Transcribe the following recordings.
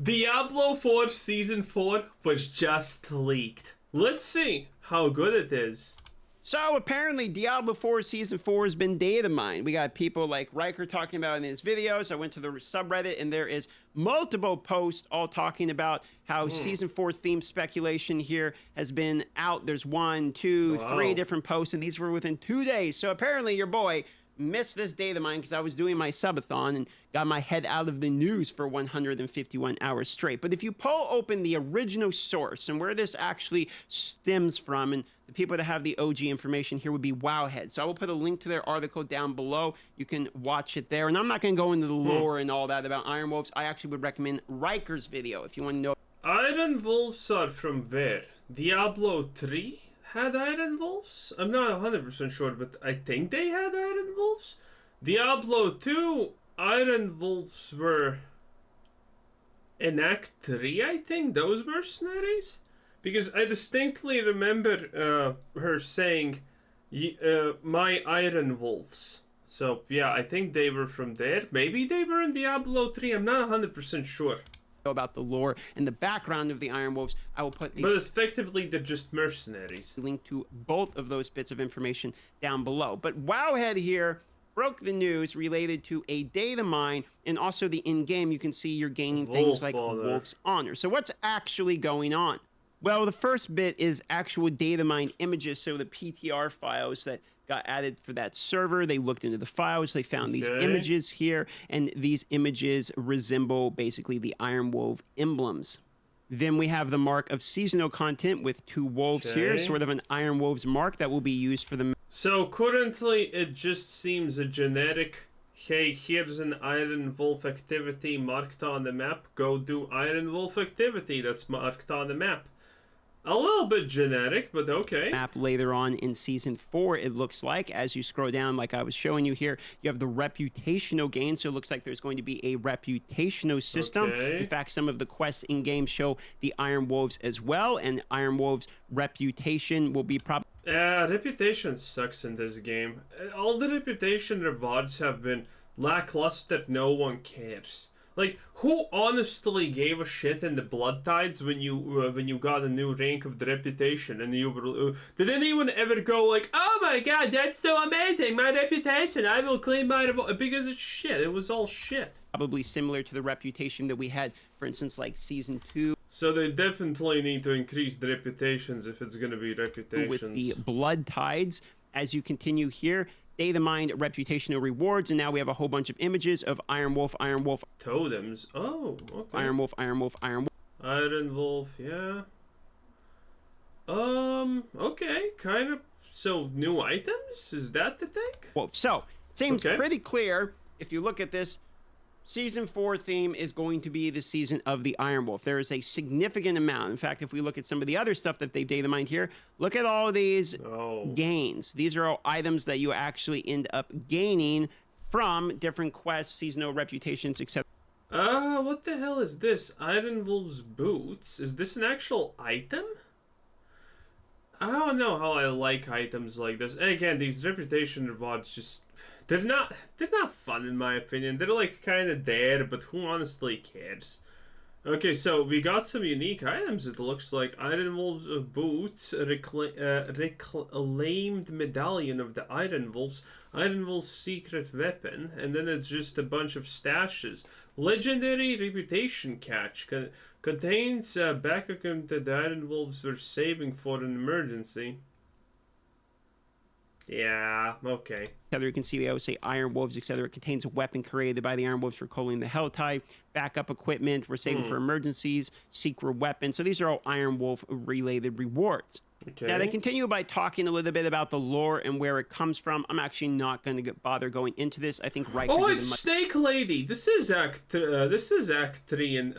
Diablo 4 Season 4 was just leaked. Let's see how good it is. So apparently Diablo 4 Season 4 has been data mined. We got people like Riker talking about it in his videos. I went to the subreddit and there is multiple posts all talking about how Season 4 theme speculation here has been out. There's 1, 2, 3 different posts, and these were within 2 days. So apparently your boy missed this data mine because I was doing my subathon and got my head out of the news for 151 hours straight. But if you pull open the original source and where this actually stems from, and the people that have the OG information here would be Wowhead. So I will put a link to their article down below. You can watch it there. And I'm not going to go into the lore and all that about Iron Wolves. I actually would recommend Riker's video if you want to know. Iron Wolves are from where? Diablo 3? Had Iron Wolves? I'm not 100% sure, but I think they had Iron Wolves. Diablo 2, Iron Wolves were in Act 3, I think, those mercenaries? Because I distinctly remember her saying, my Iron Wolves. So, yeah, I think they were from there. Maybe they were in Diablo 3, I'm not 100% sure. About the lore and the background of the Iron Wolves, I will put the but effectively they're just mercenaries. Link to both of those bits of information down below. But Wowhead here broke the news related to a data mine, and also the in-game you can see you're gaining things like Wolf's Honor. So what's actually going on? Well, the first bit is actual data mine images, so the PTR files that got added for that server. They looked into the files, they found these images here, and these images resemble basically the Iron Wolf emblems. Then we have the mark of seasonal content with 2 wolves here, sort of an Iron Wolves mark that will be used for the... So currently it just seems a generic, hey, here's an Iron Wolf activity marked on the map, go do Iron Wolf activity that's marked on the map. A little bit generic, but okay. Map later on in Season 4, it looks like. As you scroll down, like I was showing you here, you have the reputational gain, so it looks like there's going to be a reputational system. In fact, some of the quests in-game show the Iron Wolves as well, and Iron Wolves' reputation will be probably... reputation sucks in this game. All the reputation rewards have been lackluster, no one cares. Like, who honestly gave a shit in the Blood Tides when you got a new rank of the reputation and you were... did anyone ever go like, oh my god, that's so amazing, my reputation, I will claim my... Because it's shit, it was all shit. Probably similar to the reputation that we had, for instance, like Season 2. So they definitely need to increase the reputations if it's going to be reputations. With the Blood Tides, as you continue here, data mined reputational rewards, and now we have a whole bunch of images of Iron Wolf, totems. Oh, okay. Iron Wolf, Iron Wolf, Iron Wolf. Iron Wolf, yeah. Okay, kind of. So, new items? Is that the thing? Well, so, seems pretty clear, if you look at this, Season 4 theme is going to be the season of the Iron Wolf. There is a significant amount. In fact, if we look at some of the other stuff that they've data mined here, look at all of these gains. These are all items that you actually end up gaining from different quests, seasonal reputations, etc. What the hell is this? Iron Wolf's boots? Is this an actual item? I don't know how I like items like this. And again, these reputation rewards just... They're not fun in my opinion. They're like kind of there, but who honestly cares? Okay, so we got some unique items. It looks like Iron Wolf's boots, reclaimed medallion of the Iron Wolves, Iron Wolf's secret weapon, and then it's just a bunch of stashes. Legendary reputation catch contains backup that the Iron Wolves were saving for an emergency. Yeah, okay. You can see we always say Iron Wolves, etc. It contains a weapon created by the Iron Wolves for culling the Helltide, backup equipment, we're saving for emergencies, secret weapons. So these are all Iron Wolf related rewards. Okay. Now they continue by talking a little bit about the lore and where it comes from. I'm actually not going to bother going into this. I think Riker. Oh, it's Snake Lady. This is Act 3 in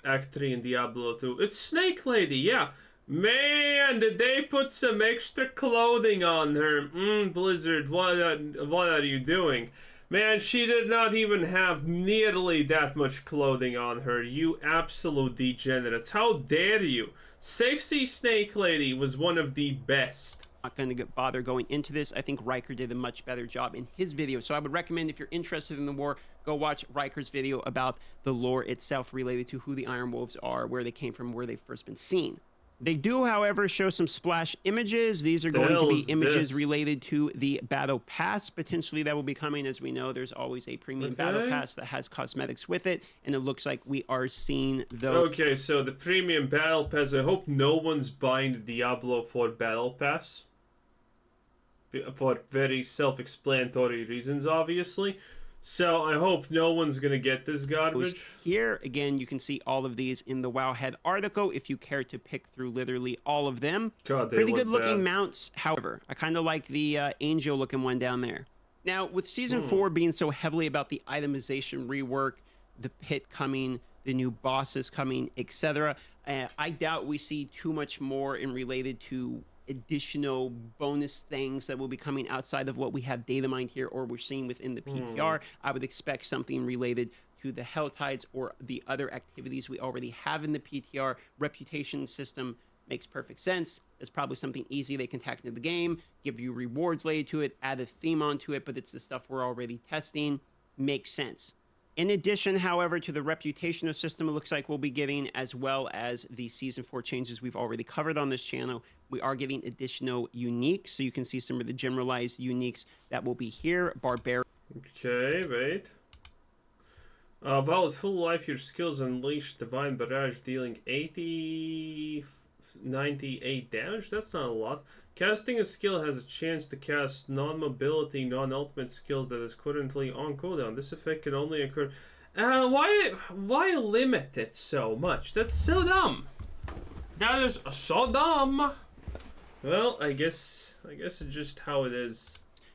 Act 3 in Diablo 2. It's Snake Lady, yeah. Man, did they put some extra clothing on her? Blizzard, what are you doing? Man, she did not even have nearly that much clothing on her. You absolute degenerates. How dare you? Sexy Snake Lady was one of the best. Not going to bother going into this. I think Riker did a much better job in his video. So I would recommend, if you're interested in the war, go watch Riker's video about the lore itself related to who the Iron Wolves are, where they came from, where they've first been seen. They do, however, show some splash images. These are going to be images related to the Battle Pass. Potentially that will be coming. As we know, there's always a premium Battle Pass that has cosmetics with it. And it looks like we are seeing those. Okay, so the premium Battle Pass. I hope no one's buying the Diablo 4 Battle Pass. For very self-explanatory reasons, obviously. So I hope no one's going to get this garbage. Here, again, you can see all of these in the Wowhead article if you care to pick through literally all of them. God, pretty good looking mounts, however. I kind of like the angel looking one down there. Now, with Season 4 being so heavily about the itemization rework, the pit coming, the new bosses coming, etc., I doubt we see too much more in related to additional bonus things that will be coming outside of what we have data mined here or we're seeing within the PTR. I would expect something related to the Hell Tides or the other activities we already have in the PTR. Reputation system makes perfect sense. It's probably something easy they can tack into the game, give you rewards related to it, add a theme onto it, but it's the stuff we're already testing. Makes sense. In addition, however, to the reputational system, it looks like we'll be getting, as well as the Season 4 changes we've already covered on this channel, we are getting additional uniques. So you can see some of the generalized uniques that will be here. Barbarian. Okay, wait. While at full life, your skills unleash Divine Barrage, dealing 98 damage. That's not a lot. Casting a skill has a chance to cast non-mobility, non-ultimate skills that is currently on cooldown. This effect can only occur... why limit it so much? That's so dumb. That is so dumb. Well, I guess it's just how it is.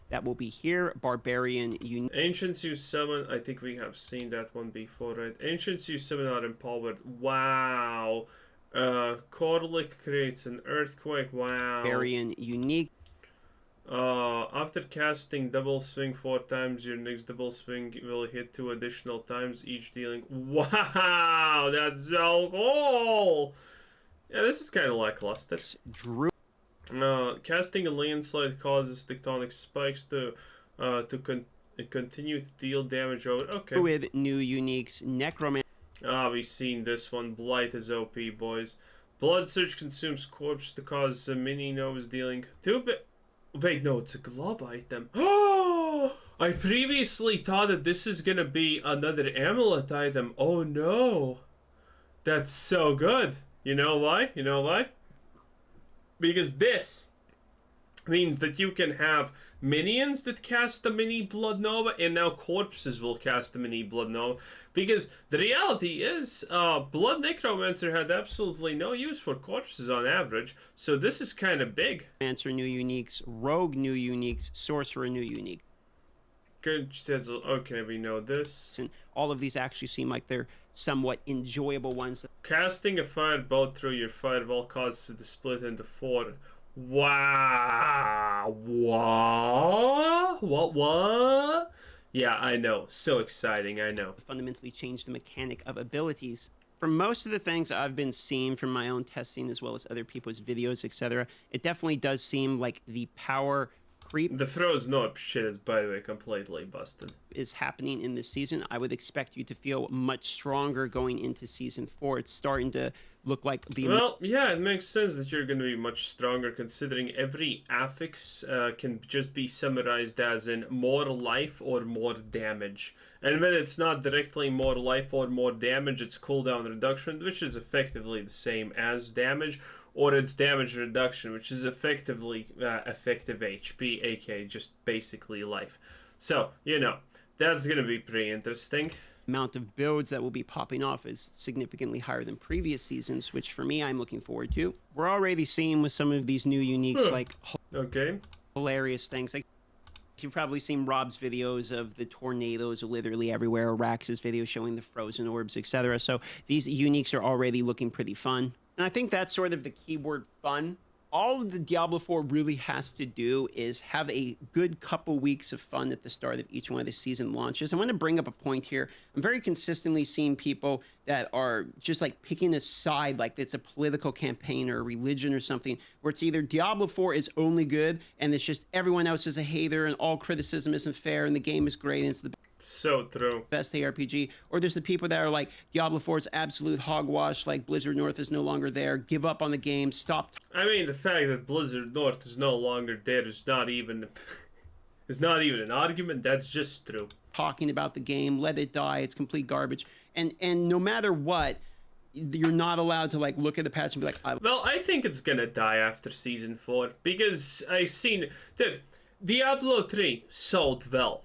That will be here. Barbarian unique. Ancients you summon. I think we have seen that one before, right? Ancients you summon are empowered. Wow. Korlik creates an earthquake. Wow. Barbarian unique. After casting double swing 4 times, your next double swing will hit 2 additional times, each dealing. Wow, that's so cool. Yeah, this is kind of lackluster. Drew. Casting a landslide causes tectonic spikes to continue to deal damage over. Okay. With new uniques, necromancer. We've seen this one. Blight is OP, boys. Blood Surge consumes corpse to cause a mini nose dealing 2 bit. Wait, no, it's a glove item. Oh! I previously thought that this is gonna be another amulet item. Oh no. That's so good. You know why? You know why? Because this means that you can have minions that cast a mini Blood Nova, and now corpses will cast a mini Blood Nova. Because the reality is, Blood Necromancer had absolutely no use for corpses on average, so this is kind of big. Answer new uniques, Rogue new uniques, Sorcerer new unique. Good. Okay, we know this. And all of these actually seem like they're somewhat enjoyable ones. Casting a firebolt through your fireball causes it to split into 4. Wow. What? Yeah, I know. So exciting, I know. Fundamentally change the mechanic of abilities. For most of the things I've been seeing from my own testing as well as other people's videos, etc., it definitely does seem like the power creep. The frozen orb shit is, by the way, completely busted. Is happening in this season. I would expect you to feel much stronger going into Season 4. It's starting to look like the... Well, yeah, it makes sense that you're going to be much stronger, considering every affix can just be summarized as in more life or more damage. And when it's not directly more life or more damage, it's cooldown reduction, which is effectively the same as damage, or it's damage reduction, which is effectively effective HP, aka just basically life. So, you know, that's going to be pretty interesting. Amount of builds that will be popping off is significantly higher than previous seasons, which for me, I'm looking forward to. We're already seeing with some of these new uniques, like hilarious things. Like you've probably seen Rob's videos of the tornadoes literally everywhere, or Rax's video showing the frozen orbs, etc. So these uniques are already looking pretty fun. And I think that's sort of the keyword fun all the Diablo 4 really has to do is have a good couple weeks of fun at the start of each one of the season launches. I want to bring up a point here. I'm very consistently seeing people that are just like picking a side, like it's a political campaign or a religion or something, where it's either Diablo 4 is only good and it's just everyone else is a hater and all criticism isn't fair and the game is great and it's the So true. best ARPG, or there's the people that are like Diablo 4 is absolute hogwash, like Blizzard North is no longer there, give up on the game, stop. I mean, the fact that Blizzard North is no longer there is not even is not even an argument. That's just true. Talking about the game, let it die, it's complete garbage, and no matter what, you're not allowed to like look at the patch and be like, well, I think it's gonna die after season 4 because I've seen that Diablo 3 sold well.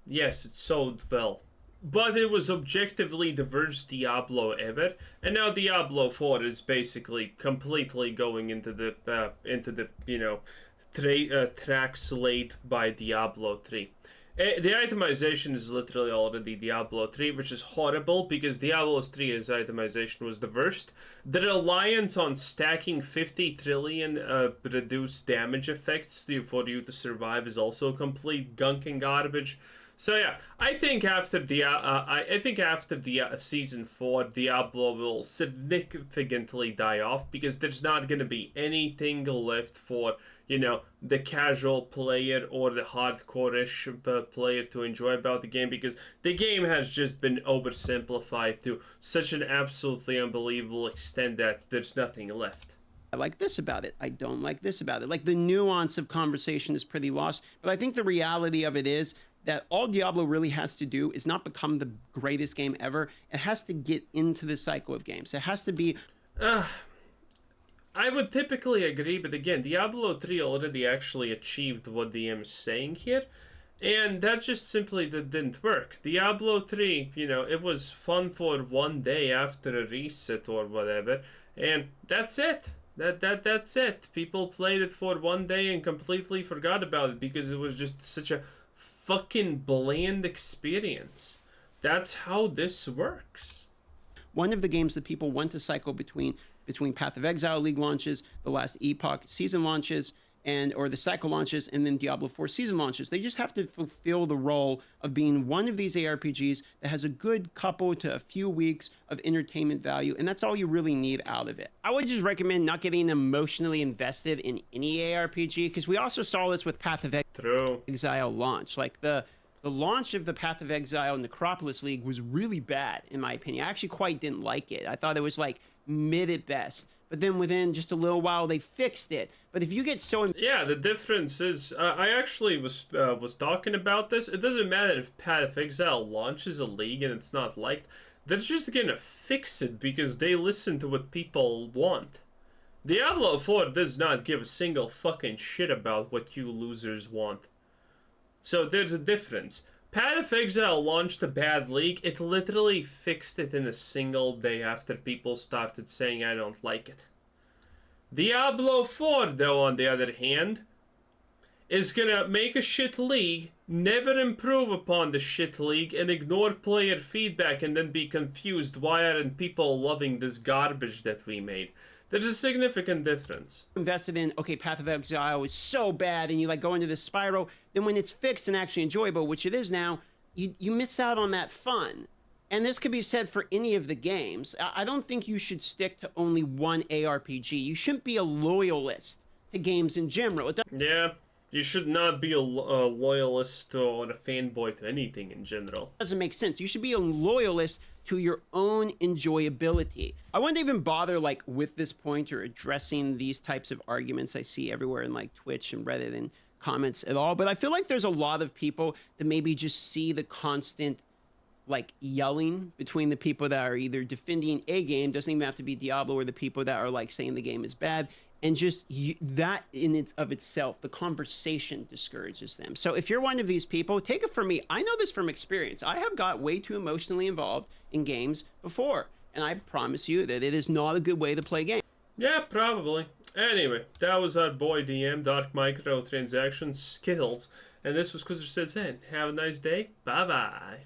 Yes, it sold well, but it was objectively the worst Diablo ever, and now Diablo 4 is basically completely going into the tracks laid by Diablo 3. The itemization is literally already Diablo 3, which is horrible because Diablo 3's itemization was the worst. The reliance on stacking 50 trillion reduced damage effects for you to survive is also complete gunk and garbage. So yeah, I think after the season 4, Diablo will significantly die off because there's not gonna be anything left for the casual player or the hardcore-ish player to enjoy about the game, because the game has just been oversimplified to such an absolutely unbelievable extent that there's nothing left. I like this about it, I don't like this about it. Like the nuance of conversation is pretty lost, but I think the reality of it is that all Diablo really has to do is not become the greatest game ever. It has to get into the cycle of games. It has to be... I would typically agree, but again, Diablo 3 already actually achieved what DM is saying here, and that just simply didn't work. Diablo 3, it was fun for one day after a reset or whatever, and that's it. That's it. People played it for one day and completely forgot about it because it was just such a fucking bland experience. That's how this works. One of the games that people want to cycle between Path of Exile League launches, the last Epoch season launches, or the cycle launches, and then Diablo 4 season launches. They just have to fulfill the role of being one of these ARPGs that has a good couple to a few weeks of entertainment value, and that's all you really need out of it. I would just recommend not getting emotionally invested in any ARPG, because we also saw this with Path of Exile launch. Like the launch of the Path of Exile Necropolis League was really bad, in my opinion. I actually quite didn't like it. I thought it was like mid at best. But then within just a little while, they fixed it. But if you get so... Yeah, the difference is, I actually was talking about this. It doesn't matter if Path of Exile launches a league and it's not liked. They're just gonna fix it because they listen to what people want. Diablo 4 does not give a single fucking shit about what you losers want. So there's a difference. Path of Exile launched a bad league. It literally fixed it in a single day after people started saying I don't like it. Diablo 4, though, on the other hand, is gonna make a shit league, never improve upon the shit league, and ignore player feedback and then be confused why aren't people loving this garbage that we made. There's a significant difference. Invested in, okay, Path of Exile is so bad, and you like go into this spiral, then when it's fixed and actually enjoyable, which it is now, you miss out on that fun. And this could be said for any of the games. I don't think you should stick to only one ARPG. You shouldn't be a loyalist to games in general. Yeah, you should not be a loyalist or a fanboy to anything in general. Doesn't make sense. You should be a loyalist to your own enjoyability. I wouldn't even bother like with this point or addressing these types of arguments I see everywhere in like Twitch and Reddit and comments at all, but I feel like there's a lot of people that maybe just see the constant like yelling between the people that are either defending a game, doesn't even have to be Diablo, or the people that are like saying the game is bad, and just that in its of itself, the conversation discourages them. So if you're one of these people, take it from me. I know this from experience. I have got way too emotionally involved in games before, and I promise you that it is not a good way to play games. Yeah, probably. Anyway, that was our boy DM, Dark Microtransactions, Skittles, and this was Quizzer Says In. Have a nice day. Bye-bye.